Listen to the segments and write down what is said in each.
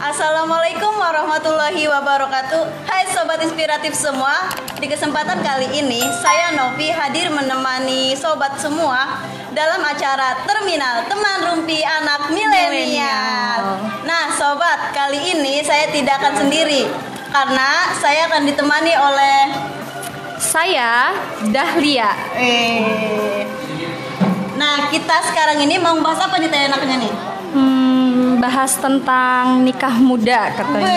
Assalamualaikum warahmatullahi wabarakatuh. Hai Sobat Inspiratif semua. Di kesempatan kali ini saya Novi hadir menemani Sobat semua dalam acara Terminal Teman Rumpi Anak Milenial. Nah Sobat, kali ini saya tidak akan sendiri, karena saya akan ditemani oleh saya Dahlia. Nah kita sekarang ini mau bahas apa nih teh enaknya nih? Bahas tentang nikah muda katanya.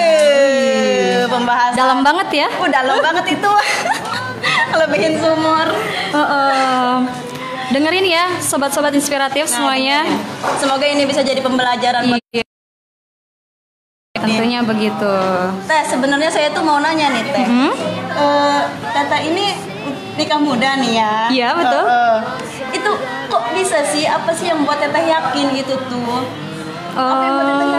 Pembahasan dalam banget ya. Dalam banget itu. Lebihin sumur. Dengerin ya sobat-sobat inspiratif semuanya. Semoga ini bisa jadi pembelajaran bagi tentunya begitu. Teh, sebenarnya saya tuh mau nanya nih Teh. Tata ini nikah muda nih ya. Iya betul. Itu kok bisa sih? Apa sih yang buat Teteh yakin gitu tuh?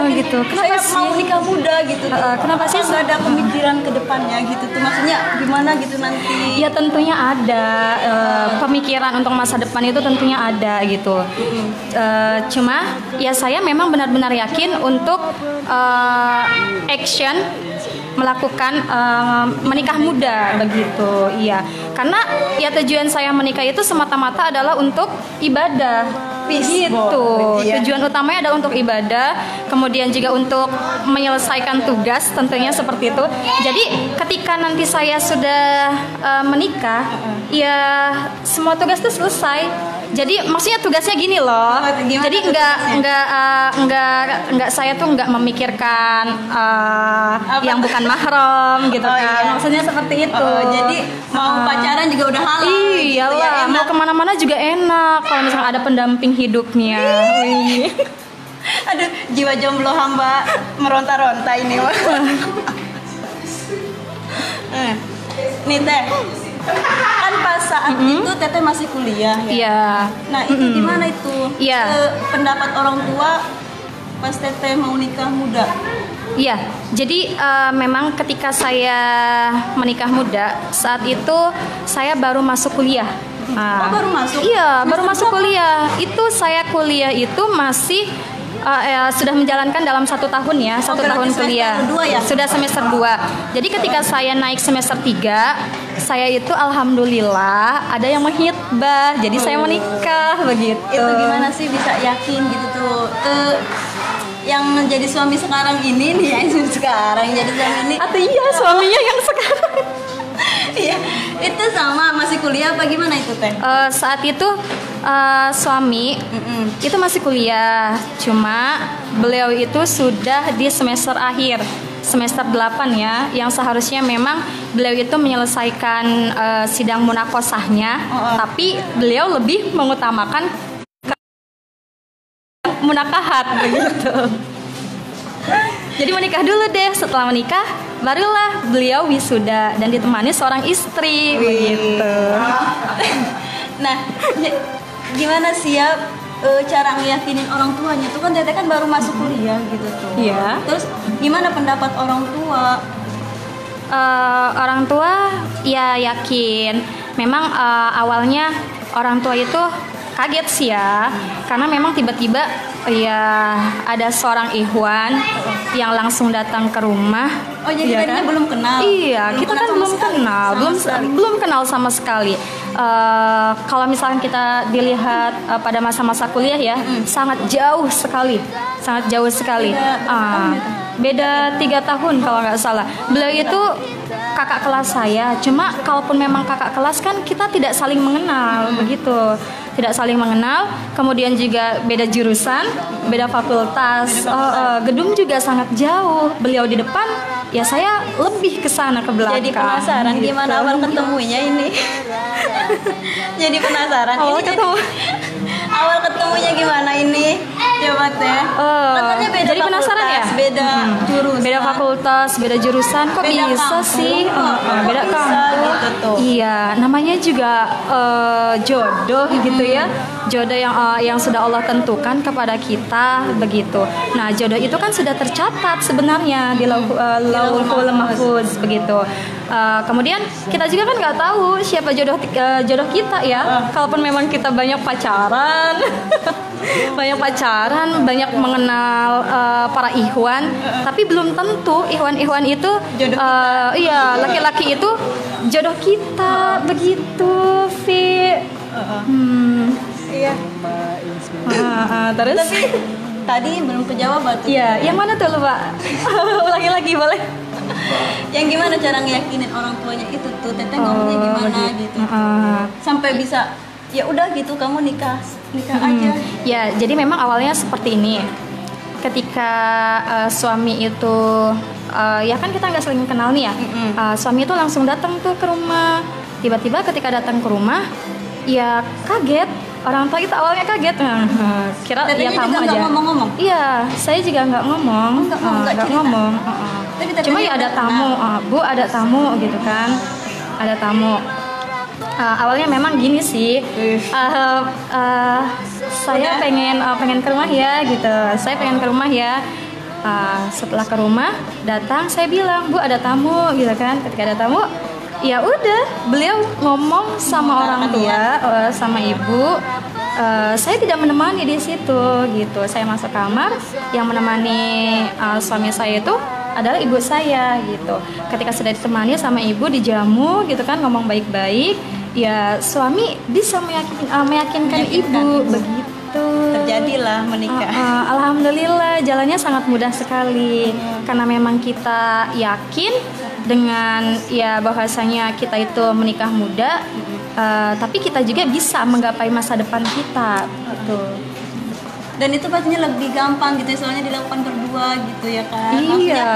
Gitu. Saya Kenapa sih mau nikah muda gitu tuh. Kenapa sih nggak ada pemikiran ke depannya gitu tuh? Maksudnya gimana gitu nanti? Ya tentunya ada pemikiran untuk masa depan itu tentunya ada gitu. Cuma ya saya memang benar-benar yakin untuk action melakukan menikah muda begitu. Iya. Karena ya tujuan saya menikah itu semata-mata adalah untuk ibadah. Gitu. Tujuan utamanya adalah untuk ibadah, kemudian juga untuk menyelesaikan tugas tentunya seperti itu. Jadi ketika nanti saya sudah menikah, ya semua tugas itu selesai. Jadi maksudnya tugasnya gini loh. Jadi enggak saya tuh enggak memikirkan yang bukan mahram gitu kan. Iya. Maksudnya seperti itu. Jadi mau pacaran juga udah halal. Iyalah, mau kemana-mana juga enak kalau misalnya ada pendamping hidupnya. Aduh, jiwa jomblo hamba meronta-ronta ini wah. Nih Teh, kan pas saat itu Teteh masih kuliah ya. Iya. Nah itu gimana itu? Iya. Pendapat orang tua pas Teteh mau nikah muda. Iya, jadi memang ketika saya menikah muda, saat itu saya baru masuk kuliah. Baru masuk? Iya, baru masuk kuliah. Itu saya kuliah itu masih sudah menjalankan dalam 1 tahun ya, 1 tahun kuliah. Ya? Sudah semester 2. Jadi ketika saya naik semester 3, saya itu alhamdulillah ada yang menghitbah. Jadi saya menikah begitu. Itu gimana sih bisa yakin gitu tuh? Yang menjadi suami sekarang ini nih ya, sekarang jadi suami ini. Atau iya suaminya yang sekarang. Iya, itu sama masih kuliah apa gimana itu Teh? Saat itu suami itu masih kuliah, cuma beliau itu sudah di semester akhir, semester 8 ya, yang seharusnya memang beliau itu menyelesaikan sidang munakosahnya, tapi beliau lebih mengutamakan munakahat begitu. Jadi menikah dulu deh, setelah menikah barulah beliau wisuda dan ditemani seorang istri begitu. Nah, gimana sih ya cara ngeyakinin orang tuanya tuh kan Teteh kan baru masuk kuliah gitu tuh. Iya. Terus gimana pendapat orang tua? Orang tua ya yakin. Memang awalnya orang tua itu kaget sih ya, karena memang tiba-tiba ya ada seorang ikhwan yang langsung datang ke rumah. Oh jadi tadinya belum kenal? Iya, kita kan belum kenal sama sekali. Kalau misalkan kita dilihat pada masa-masa kuliah ya, sangat jauh sekali. Beda 3 tahun kalau nggak salah. Beliau itu kakak kelas saya. Cuma kalaupun memang kakak kelas kan kita tidak saling mengenal begitu. Tidak saling mengenal. Kemudian juga beda jurusan, beda fakultas. Gedung juga sangat jauh. Beliau di depan, ya saya lebih ke sana ke belakang. Jadi penasaran gitu. Gimana awal ketemunya ini? Jadi penasaran. Awal ketemunya gimana ini? Coba Teh. Katanya beda jadi penasaran ya? Beda jurusan. Beda fakultas, beda jurusan. Kok beda bisa kampus, sih? Beda kampus. Gitu tuh. Iya, namanya juga jodoh gitu ya. Jodoh yang sudah Allah tentukan kepada kita begitu. Nah, jodoh itu kan sudah tercatat sebenarnya di Lauhul Mahfuz begitu. Kemudian kita juga kan nggak tahu siapa jodoh kita ya. Kalaupun memang kita banyak pacaran. banyak pacaran, banyak mengenal para ikhwan, tapi belum tentu ikhwan-ikhwan itu Jodoh kita. iya, laki-laki itu jodoh kita, begitu, Vi. Iya. Terus Tapi tadi belum kejawab tuh. iya, yang mana tuh, Pak? Ulangi lagi boleh? Yang gimana cara ngeyakinin orang tuanya itu tuh, Teteh ngomongnya gimana gitu. Sampai bisa ya udah gitu kamu nikah aja. Ya, jadi memang awalnya seperti ini. Ketika suami itu ya kan kita nggak saling kenal nih ya. Suami itu langsung datang tuh ke rumah. Tiba-tiba ketika datang ke rumah, ya kaget. Orang tua kita awalnya kaget. Kira Tetehnya ya kamu juga aja. nggak ngomong-ngomong? Iya, saya juga nggak ngomong. Nggak cerita? ngomong. Tapi tetehnya Cuma ya ada udah tamu, Bu ada tamu gitu kan. Ada tamu. Awalnya memang gini sih, saya pengen ke rumah ya gitu. Saya pengen ke rumah ya. Setelah ke rumah datang, saya bilang, Bu ada tamu gitu kan. Ketika ada tamu, ya udah beliau ngomong sama orang tua, sama ibu. Saya tidak menemani di situ gitu. Saya masuk kamar, yang menemani suami saya itu adalah ibu saya gitu. Ketika sudah ditemani sama ibu dijamu gitu kan, ngomong baik-baik, ya suami bisa meyakinkan ibu begitu. Terjadilah menikah. Alhamdulillah jalannya sangat mudah sekali karena memang kita yakin dengan ya bahwasanya kita itu menikah muda, tapi kita juga bisa menggapai masa depan kita gitu. Dan itu pastinya lebih gampang gitu ya, soalnya dilakukan berdua gitu ya kan. Iya. Maksudnya,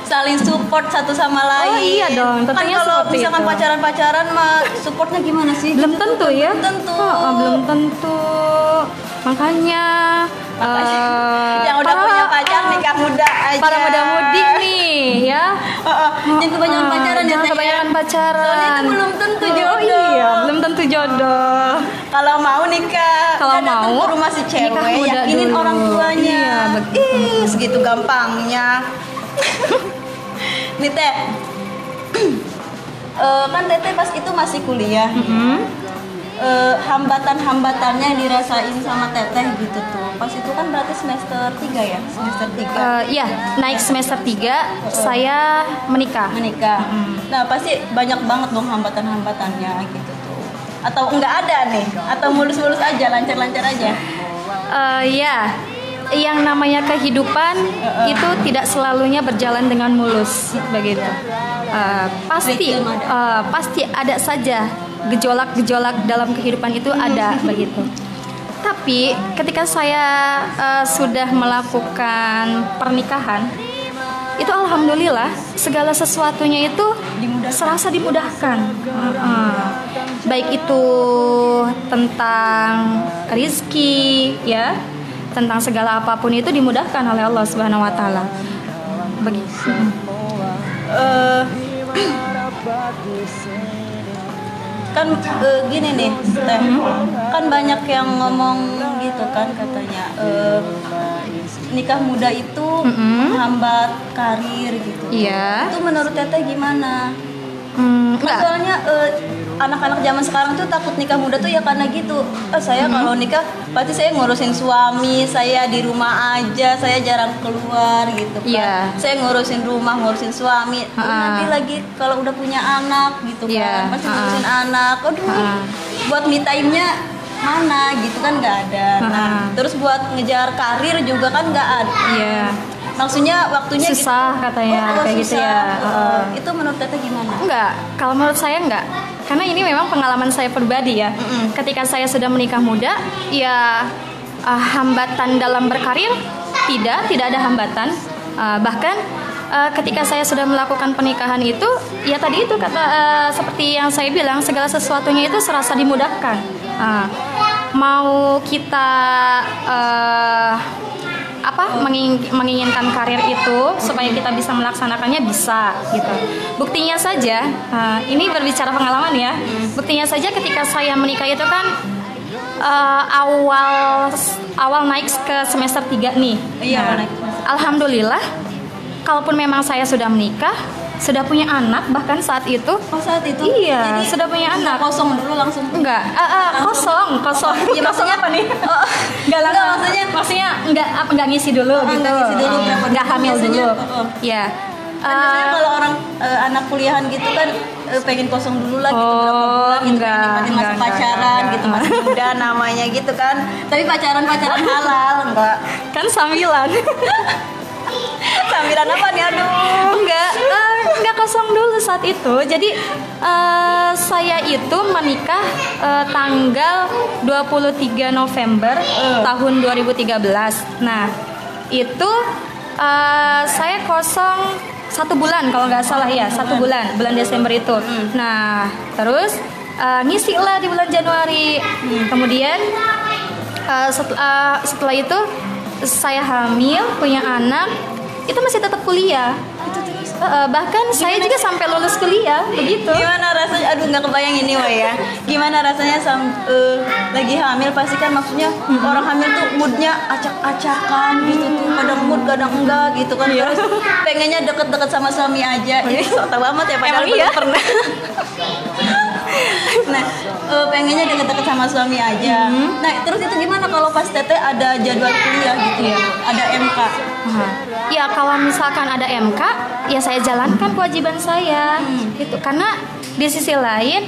saling support satu sama lain. Oh iya dong, Kan tentunya kalau seperti misalkan itu. pacaran mah supportnya gimana sih? Belum Gitu tentu kan, ya. Belum tentu. Belum tentu. Makanya Yang udah punya pacar nikah muda aja. para muda-mudi nih ya. Jangan kebanyakan pacaran ya. Jangan Teh, ya. kebanyakan pacaran. Soalnya itu belum tentu Oh jodoh. iya, belum tentu jodoh. Kalau mau nikah, Kalau udah datang mau, ke rumah si cewek, nikah muda yakinin dulu. orang tuanya. Iya, begitu. Segitu gampangnya. Nih Teh, kan Teteh pas itu masih kuliah. Hambatan-hambatannya yang dirasain sama Teteh gitu tuh. Pas itu kan berarti semester 3 ya? Semester 3 Ya, naik semester 3 saya menikah. menikah. Nah, pasti banyak banget dong hambatan-hambatannya gitu tuh. Atau enggak ada nih? Atau mulus-mulus aja, lancar-lancar aja? Ya, yang namanya kehidupan itu tidak selalunya berjalan dengan mulus begitu. Pasti ada saja gejolak-gejolak dalam kehidupan itu ada begitu. Tapi ketika saya sudah melakukan pernikahan, itu alhamdulillah segala sesuatunya itu serasa dimudahkan. Baik itu tentang rizki ya, tentang segala apapun itu dimudahkan oleh Allah Subhanahu wa taala. Begitu. Kan gini nih Teh, kan banyak yang ngomong gitu kan katanya nikah muda itu menghambat karir gitu. Iya. Itu menurut Teteh gimana? Enggak. Soalnya anak-anak zaman sekarang tuh takut nikah muda tuh ya karena gitu. Saya kalau nikah pasti saya ngurusin suami, saya di rumah aja, saya jarang keluar gitu kan. Iya. Saya ngurusin rumah, ngurusin suami. Nanti lagi kalau udah punya anak gitu kan, Iya. pasti ngurusin anak. Aduh, buat me time-nya mana gitu kan nggak ada. Nah, terus buat ngejar karir juga kan nggak ada. Iya. Maksudnya waktunya Susah katanya kayak gitu ya. Itu menurut Teteh gimana? Enggak, kalau menurut saya enggak. Karena ini memang pengalaman saya pribadi ya. Ketika saya sudah menikah muda, ya hambatan dalam berkarir tidak ada hambatan. Bahkan ketika saya sudah melakukan pernikahan itu, ya tadi itu kata seperti yang saya bilang, segala sesuatunya itu serasa dimudahkan. Mau kita menginginkan karir itu supaya kita bisa melaksanakannya bisa gitu. Buktinya saja, ini berbicara pengalaman ya. Buktinya saja ketika saya menikah itu kan awal naik ke semester 3 nih. Iya, naik. Alhamdulillah, kalaupun memang saya sudah menikah, sudah punya anak bahkan saat itu. Oh, saat itu? Iya, Jadi, sudah punya anak. Kosong dulu langsung? Enggak, kosong. Iya, maksudnya apa nih? Oh, Enggak, maksudnya enggak ngisi dulu gitu. Enggak ngisi dulu, berapa Enggak dulu hamil biasanya? dulu. Oh. Iya. Kan biasanya kalau orang anak kuliahan gitu kan pengen kosong dulu lah gitu berapa bulan gitu, enggak, pengen nikmatin masa pacaran enggak. gitu, masih muda namanya gitu kan. Tapi pacaran halal enggak? Kan sambilan. Sambilan apa nih? Aduh. Enggak kosong dulu saat itu. Jadi saya itu menikah tanggal 23 November tahun 2013. Nah, itu saya kosong 1 bulan kalau nggak salah ya, 1 bulan Desember itu. Nah, terus ngisi lah di bulan Januari. Kemudian setelah itu saya hamil, punya anak, itu masih tetap kuliah. Bahkan saya juga sampai lulus kuliah begitu. Gimana rasanya? Aduh, nggak kebayang ini Wah ya. Gimana rasanya lagi hamil? Pasti kan maksudnya orang hamil tuh moodnya acak-acakan gitu tuh, kadang mood kadang enggak gitu kan. Terus pengennya deket-deket sama suami aja. Ini sok banget ya, padahal belum pernah. Nah, pengennya deket-deket sama suami aja. Nah, terus itu gimana kalau pas Teteh ada jadwal kuliah gitu ya? Ada MK. Ya kalau misalkan ada MK, ya saya jalankan kewajiban saya, gitu. Karena di sisi lain,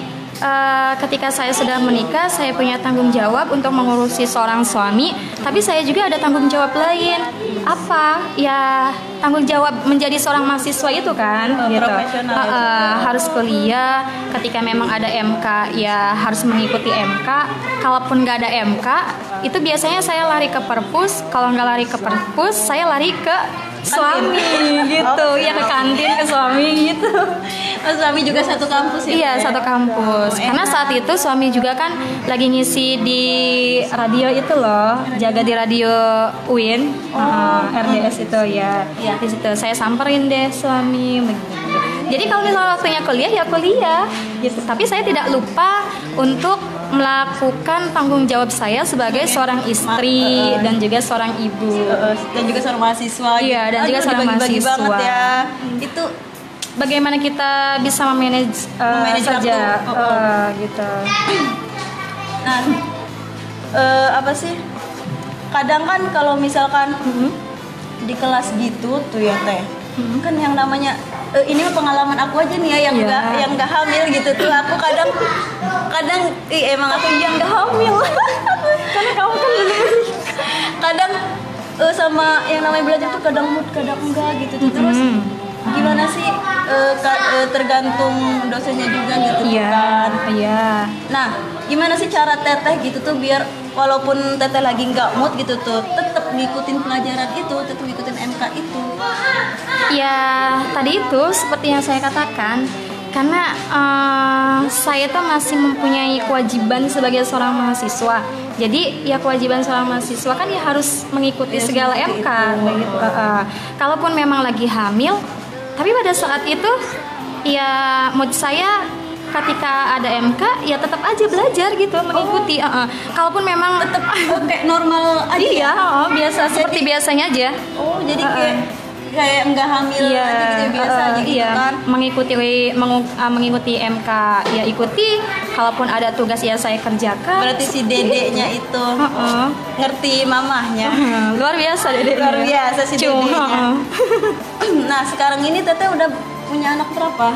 ketika saya sudah menikah, saya punya tanggung jawab untuk mengurusi seorang suami, tapi saya juga ada tanggung jawab lain. Apa? Ya tanggung jawab menjadi seorang mahasiswa itu kan, gitu. Profesional. Harus kuliah. Ketika memang ada MK, ya harus mengikuti MK. Kalaupun nggak ada MK, itu biasanya saya lari ke perpus. Kalau nggak lari ke perpus, saya lari ke suami gitu. Ya ke kantin, ke suami gitu. Oh, suami juga satu kampus ya? Iya, satu kampus. Karena saat itu suami juga kan lagi ngisi di radio itu loh, jaga di radio UIN, RDS itu ya. Di situ saya samperin deh suami begitu. Jadi kalau misalnya waktunya kuliah ya kuliah gitu. Tapi saya tidak lupa untuk melakukan tanggung jawab saya sebagai seorang istri dan juga seorang ibu dan juga seorang mahasiswa. Iya, dan juga seorang dibagi-bagi mahasiswa. banget ya. Itu bagaimana kita bisa memanage saja gitu. Nah, apa sih? Kadang kan kalau misalkan di kelas gitu tuh ya Teh, kan yang namanya ini mah pengalaman aku aja nih ya yang nggak hamil gitu tuh. Aku kadang emang aku yang nggak hamil karena kamu kan kadang sama yang namanya belajar tuh kadang mood kadang enggak gitu tuh. Terus gimana sih tergantung dosennya juga gitu kan. Nah, gimana sih cara Teteh gitu tuh biar walaupun Teteh lagi nggak mood gitu tuh tetap ngikutin pelajaran itu, tetap ngikutin MK itu? Ya tadi itu seperti yang saya katakan, karena saya tuh masih mempunyai kewajiban sebagai seorang mahasiswa. Jadi ya kewajiban seorang mahasiswa kan ya harus mengikuti segala MK begitu. Kalaupun memang lagi hamil, tapi pada saat itu ya mood saya ketika ada MK ya tetap aja belajar gitu, mengikuti. Kalaupun memang Tetap kayak normal aja. iya, biasa seperti biasanya aja. Oh, jadi kayak enggak hamil aja gitu biasa aja gitu kan. Mengikuti MK ya ikuti, kalaupun ada tugas ya saya kerjakan. Berarti si dedeknya itu ngerti mamahnya. Luar biasa dedeknya. Luar biasa si dedeknya. Nah, sekarang ini Teteh udah punya anak berapa?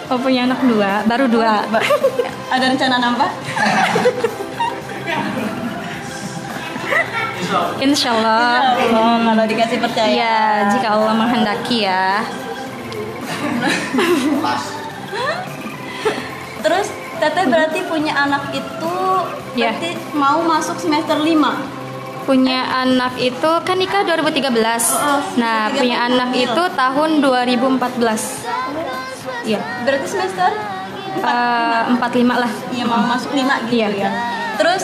Oh, punya anak 2, baru 2. Ada rencana nambah? Insya Allah. Kalau dikasih percaya. Ya, jika Allah menghendaki ya. Terus Teteh berarti punya anak itu berarti mau masuk semester 5. Punya anak itu kan nikah 2013. Nah, punya anak itu tahun 2014. Iya. Berarti semester 45 lah. Iya, mau masuk 5 gitu Iya. ya. Terus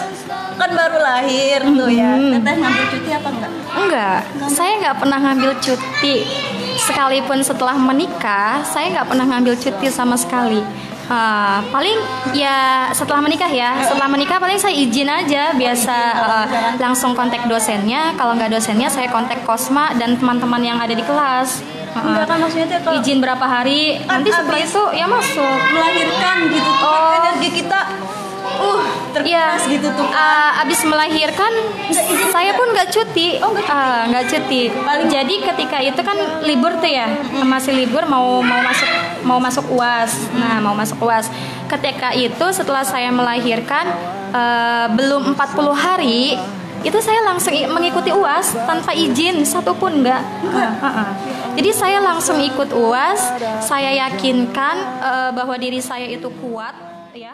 kan baru lahir tuh ya. Teteh ngambil cuti apa enggak? Enggak, saya nggak pernah ngambil cuti. Sekalipun setelah menikah, saya nggak pernah ngambil cuti sama sekali. Paling ya setelah menikah ya. Setelah menikah paling saya izin aja, biasa langsung kontak dosennya. Kalau nggak dosennya, saya kontak Kosma dan teman-teman yang ada di kelas. Enggak kan maksudnya tuh kalau izin berapa hari, kan nanti setelah abis itu ya masuk. melahirkan gitu tuh kan energi kita terkuras gitu tuh kan. Abis melahirkan saya pun nggak cuti. Nggak cuti. Jadi ketika itu kan libur tuh ya, masih libur mau masuk UAS. Nah, mau masuk UAS. Ketika itu setelah saya melahirkan belum 40 hari itu saya langsung mengikuti UAS tanpa izin satupun enggak. Jadi saya langsung ikut UAS, saya yakinkan bahwa diri saya itu kuat ya.